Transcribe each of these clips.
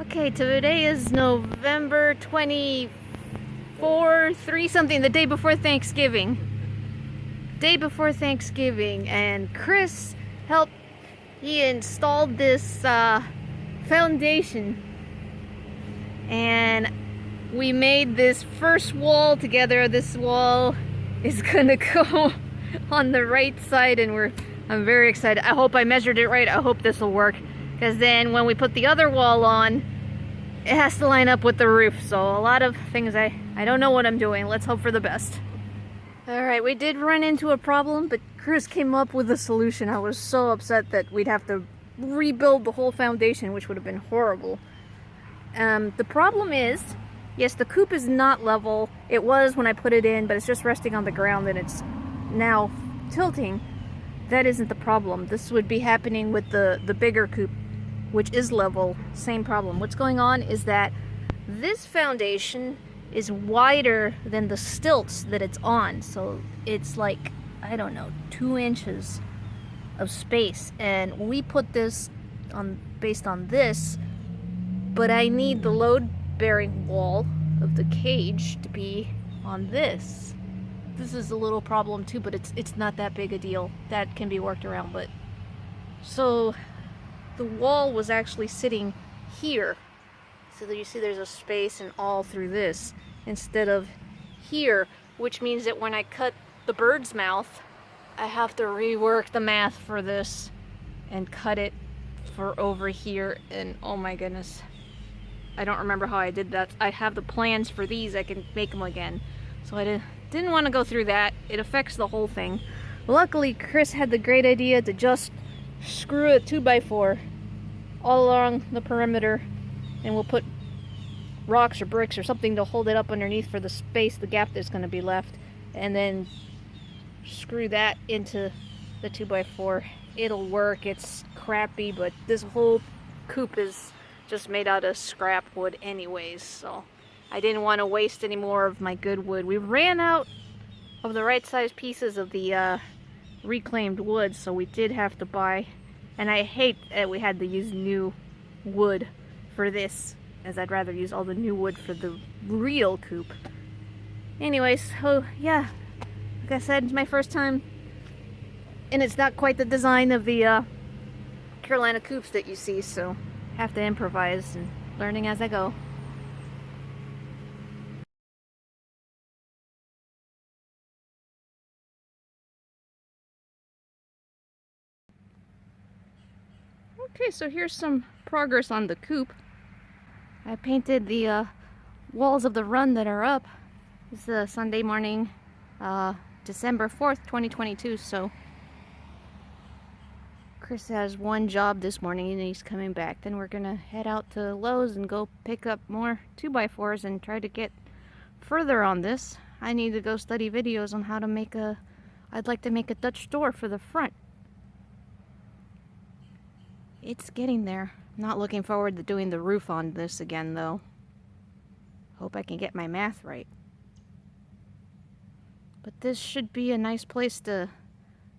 Okay, today is November 24, 3 something, the day before Thanksgiving. Day before Thanksgiving, and Chris helped, he installed this foundation, and we made this first wall together. This wall is gonna go on the right side, and I'm very excited. I hope I measured it right. I hope this will work, because then when we put the other wall on, it has to line up with the roof. So a lot of things I don't know what I'm doing. Let's hope for the best. Alright, we did run into a problem, but Chris came up with a solution. I was so upset that we'd have to rebuild the whole foundation, which would have been horrible. The problem is, yes, the coop is not level. It was when I put it in, but it's just resting on the ground and it's now tilting. That isn't the problem. This would be happening with the bigger coop, which is level. Same problem. What's going on is that this foundation is wider than the stilts that it's on. So it's like, I don't know, 2 inches of space. And we put this on based on this, but I need the load-bearing wall of the cage to be on this. This is a little problem too, but it's not that big a deal. That can be worked around. But so the wall was actually sitting here, so that you see there's a space and all through this instead of here, which means that when I cut the bird's mouth, I have to rework the math for this and cut it for over here. And oh my goodness, I don't remember how I did that. I have the plans for these. I can make them again, so I didn't want to go through that. It affects the whole thing. Luckily, Chris had the great idea to just screw a 2x4 all along the perimeter, and we'll put rocks or bricks or something to hold it up underneath for the space, the gap that's going to be left, and then screw that into the 2x4. It'll work. It's crappy, but this whole coop is just made out of scrap wood anyways, so I didn't want to waste any more of my good wood. We ran out of the right size pieces of the reclaimed wood, so we did have to buy, and I hate that we had to use new wood for this, as I'd rather use all the new wood for the real coop. Anyways, so yeah, like I said, it's my first time, and it's not quite the design of the Carolina coops that you see, so I have to improvise and learning as I go. Okay, so here's some progress on the coop. I painted the walls of the run that are up. It's a Sunday morning, December 4th, 2022, so Chris has one job this morning and he's coming back. Then we're gonna head out to Lowe's and go pick up more 2x4s and try to get further on this. I need to go study videos on how to make I'd like to make a Dutch door for the front. It's getting there. Not looking forward to doing the roof on this again, though. Hope I can get my math right. But this should be a nice place to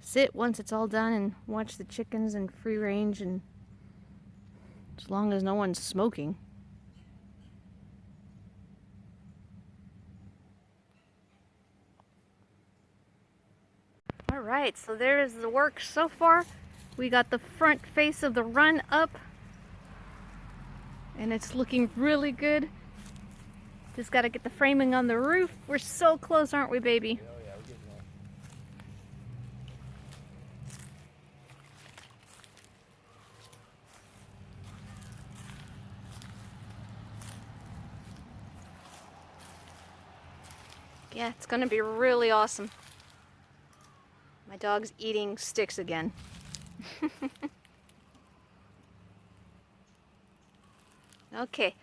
sit once it's all done and watch the chickens and free range, and as long as no one's smoking. Alright, so there is the work so far. We got the front face of the run up, and it's looking really good. Just got to get the framing on the roof. We're so close, aren't we, baby? Oh yeah, we're getting there. Yeah, it's gonna be really awesome. My dog's eating sticks again. Okay,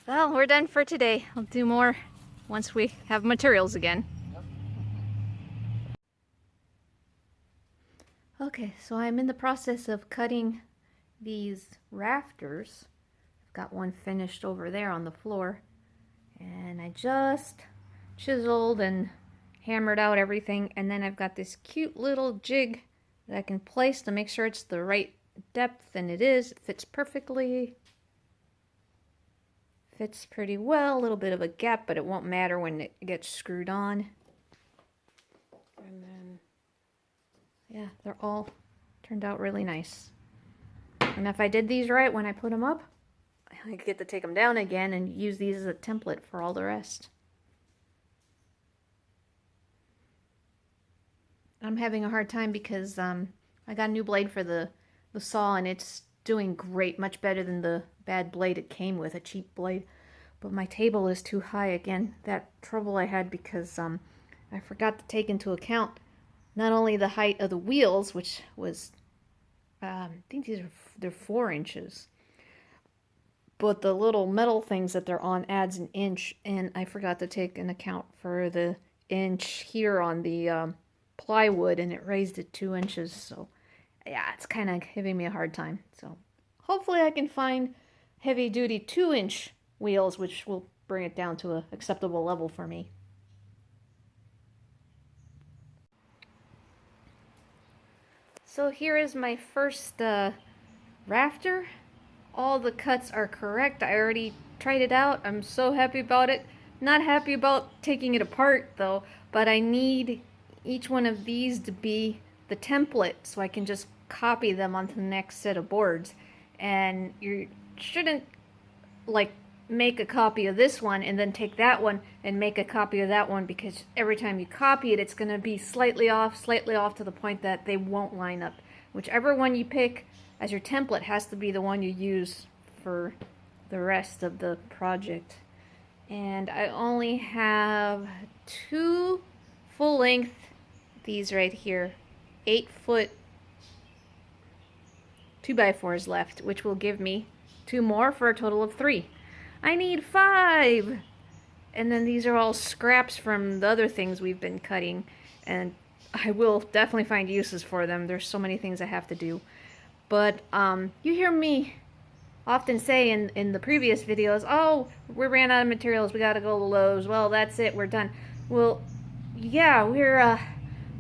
well, we're done for today. I'll do more once we have materials again. Okay, so I'm in the process of cutting these rafters. I've got one finished over there on the floor, and I just chiseled and hammered out everything, and then I've got this cute little jig that I can place to make sure it's the right depth, and it is. It fits perfectly. fits pretty well. A little bit of a gap, but it won't matter when it gets screwed on. And then, yeah, they're all turned out really nice. And if I did these right when I put them up, I get to take them down again and use these as a template for all the rest. I'm having a hard time because I got a new blade for the saw, and it's doing great, much better than the bad blade it came with, a cheap blade. But my table is too high again. That trouble I had because I forgot to take into account not only the height of the wheels, which was, I think they're 4 inches, but the little metal things that they're on adds an inch, and I forgot to take an account for the inch here on the plywood, and it raised it 2 inches. So yeah, it's kind of giving me a hard time. So hopefully I can find heavy duty 2-inch wheels, which will bring it down to an acceptable level for me. So here is my first rafter. All the cuts are correct. I already tried it out. I'm so happy about it. Not happy about taking it apart though, but I need each one of these to be the template so I can just copy them onto the next set of boards. And you shouldn't like make a copy of this one and then take that one and make a copy of that one, because every time you copy it, it's going to be slightly off to the point that they won't line up. Whichever one you pick as your template has to be the one you use for the rest of the project. And I only have 2 full-length, these right here, 8-foot 2x4s left, which will give me 2 more for a total of 3. I need 5! And then these are all scraps from the other things we've been cutting, and I will definitely find uses for them. There's so many things I have to do. But you hear me often say in the previous videos, oh, we ran out of materials, we gotta go to Lowe's. Well, that's it, we're done. Well, yeah,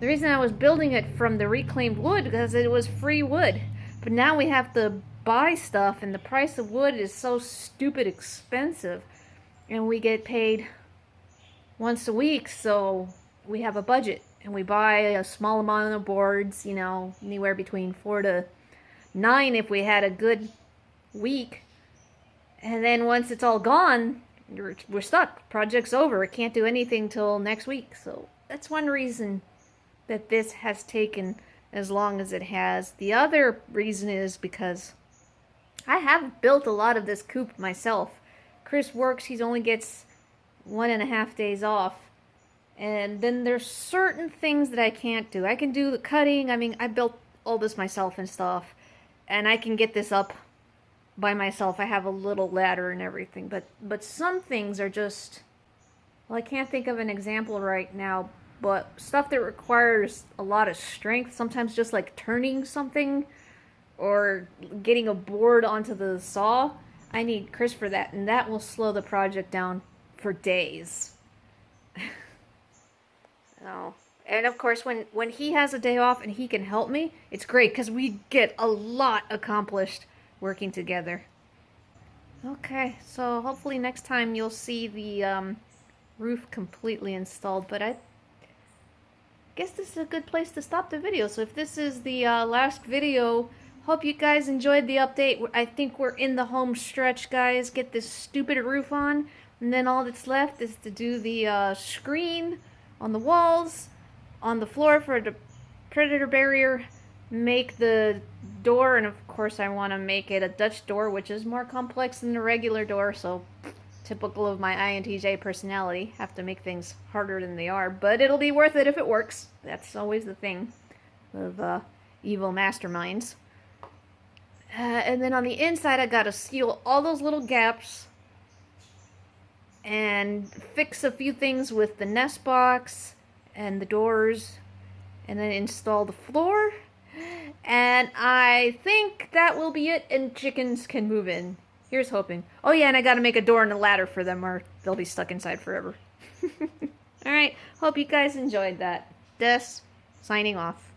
the reason I was building it from the reclaimed wood because it was free wood. But now we have to buy stuff, and the price of wood is so stupid expensive, and we get paid once a week, so we have a budget, and we buy a small amount of boards, you know, anywhere between 4 to 9 if we had a good week, and then once it's all gone, we're stuck. Project's over. It can't do anything till next week. So that's one reason that this has taken as long as it has. The other reason is because I have built a lot of this coop myself. Chris works, he only gets 1.5 days off. And then there's certain things that I can't do. I can do the cutting. I mean, I built all this myself and stuff. And I can get this up by myself. I have a little ladder and everything. But some things are just... Well, I can't think of an example right now. But stuff that requires a lot of strength. Sometimes just like turning something or getting a board onto the saw. I need Chris for that. And that will slow the project down for days. Oh. And of course, when he has a day off and he can help me, it's great because we get a lot accomplished working together. Okay, so hopefully next time you'll see the roof completely installed, but I guess this is a good place to stop the video. So if this is the last video, hope you guys enjoyed the update. I think we're in the home stretch, guys. Get this stupid roof on, and then all that's left is to do the screen on the walls, on the floor for the predator barrier, make the door, and of course I want to make it a Dutch door, which is more complex than a regular door, so typical of my INTJ personality, have to make things harder than they are, but it'll be worth it if it works. That's always the thing of evil masterminds. And then on the inside I gotta seal all those little gaps and fix a few things with the nest box and the doors, and then install the floor, and I think that will be it, and chickens can move in. Here's hoping. Oh yeah, and I gotta make a door and a ladder for them or they'll be stuck inside forever. Alright, hope you guys enjoyed that. Des, signing off.